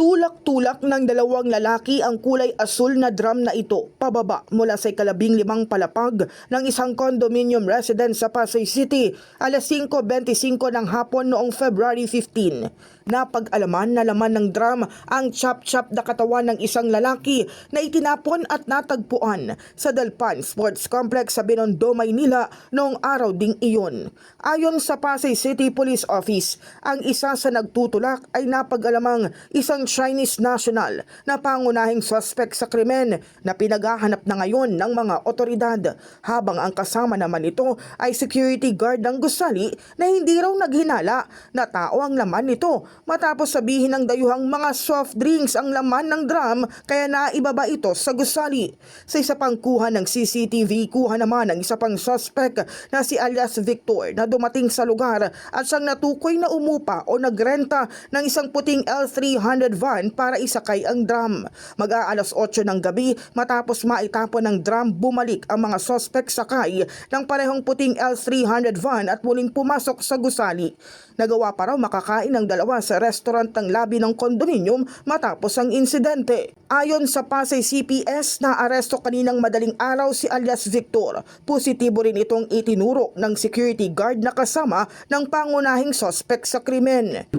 Tulak-tulak ng dalawang lalaki ang kulay asul na drum na ito pababa mula sa 15 palapag ng isang condominium residence sa Pasay City alas 5:25 ng hapon noong February 15. Napag-alaman na laman ng drum ang chop-chop na katawan ng isang lalaki na itinapon at natagpuan sa Dalpan Sports Complex sa Binondo, Maynila noong araw ding iyon. Ayon sa Pasay City Police Office, ang isa sa nagtutulak ay napag-alamang isang Chinese national na pangunahing suspect sa krimen na pinaghahanap na ngayon ng mga otoridad, habang ang kasama naman ito ay security guard ng gusali na hindi raw naghinala na tao ang laman nito matapos sabihin ng dayuhang mga soft drinks ang laman ng drum kaya naibaba ito sa gusali. Sa isa pang kuha ng CCTV, kuha naman ng isa pang suspect na si alias Victor na dumating sa lugar at siyang natukoy na umupa o nagrenta ng isang puting L300 van para isakay ang drum. Mag-aalas 8 ng gabi matapos maitapon ng drum, bumalik ang mga suspect sakay ng parehong puting L300 van at muling pumasok sa gusali. Nagawa pa raw makakain ng dalawa sa restaurant ng labi ng kondominium matapos ang insidente. Ayon sa Pasay CPS, na aresto kaninang madaling araw si alias Victor. Positibo rin itong itinuro ng security guard na kasama ng pangunahing suspect sa krimen.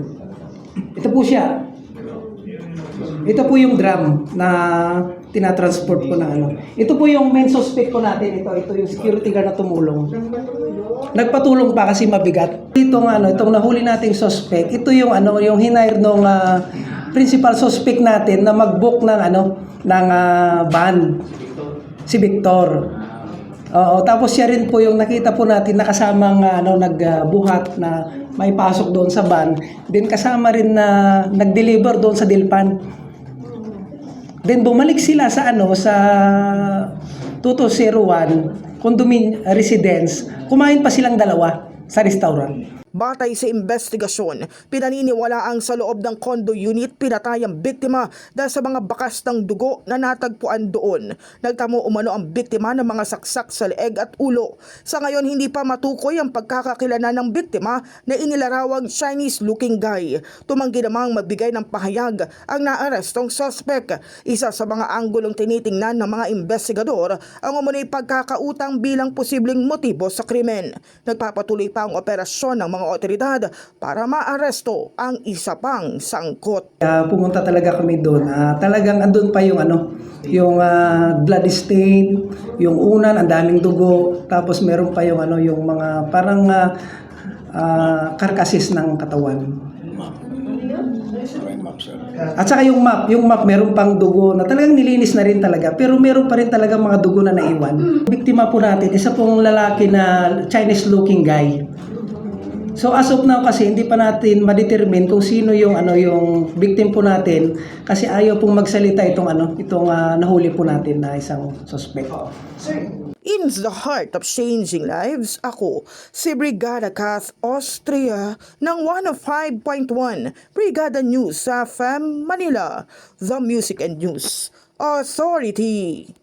Ito po siya. Ito po yung drum na tinatransport ko na ano. Ito po yung main suspect ko natin. Ito yung security guard na tumulong. Nagpatulong pa kasi mabigat. Itong nahuli nating suspect, ito yung yung hinire nung principal suspect natin na mag-book ng van. Si Victor. Tapos siya rin po yung nakita po natin na kasamang nagbuhat na may pasok doon sa van. Then kasama rin na nag-deliver doon sa Dilpan. Then bumalik sila sa sa 2201 condominium residence. Kumain pa silang dalawa sa restaurant. Batay sa investigasyon, pinaniniwalaang sa loob ng condo unit pinatay ang biktima dahil sa mga bakas ng dugo na natagpuan doon. Nagtamo umano ang biktima ng mga saksak sa leeg at ulo. Sa ngayon, hindi pa matukoy ang pagkakakilala ng biktima na inilarawang Chinese-looking guy. Tumanggi namang magbigay ng pahayag ang naarestong suspect. Isa sa mga anggulong tinitingnan ng mga investigador ang umunoy pagkakautang bilang posibleng motibo sa krimen. Nagpapatuloy pa ang operasyon ng mga otoridad para maaresto ang isa pang sangkot. Pumunta talaga kami doon. Talagang andun pa yung yung blood stain, yung unan, ang daming dugo, tapos meron pa yung yung mga parang karkasis ng katawan. At saka yung map meron pang dugo na talagang nilinis na rin talaga, pero meron pa rin talaga mga dugo na naiwan. Biktima po natin, isa pong lalaki na Chinese looking guy. So as of now kasi hindi pa natin ma-determine kung sino yung yung victim po natin kasi ayaw pong magsalita itong nahuli po natin na isang suspect. In the heart of changing lives, ako si Brigada Kath Austria ng 105.1 Brigada News sa FM Manila, The Music and News Authority.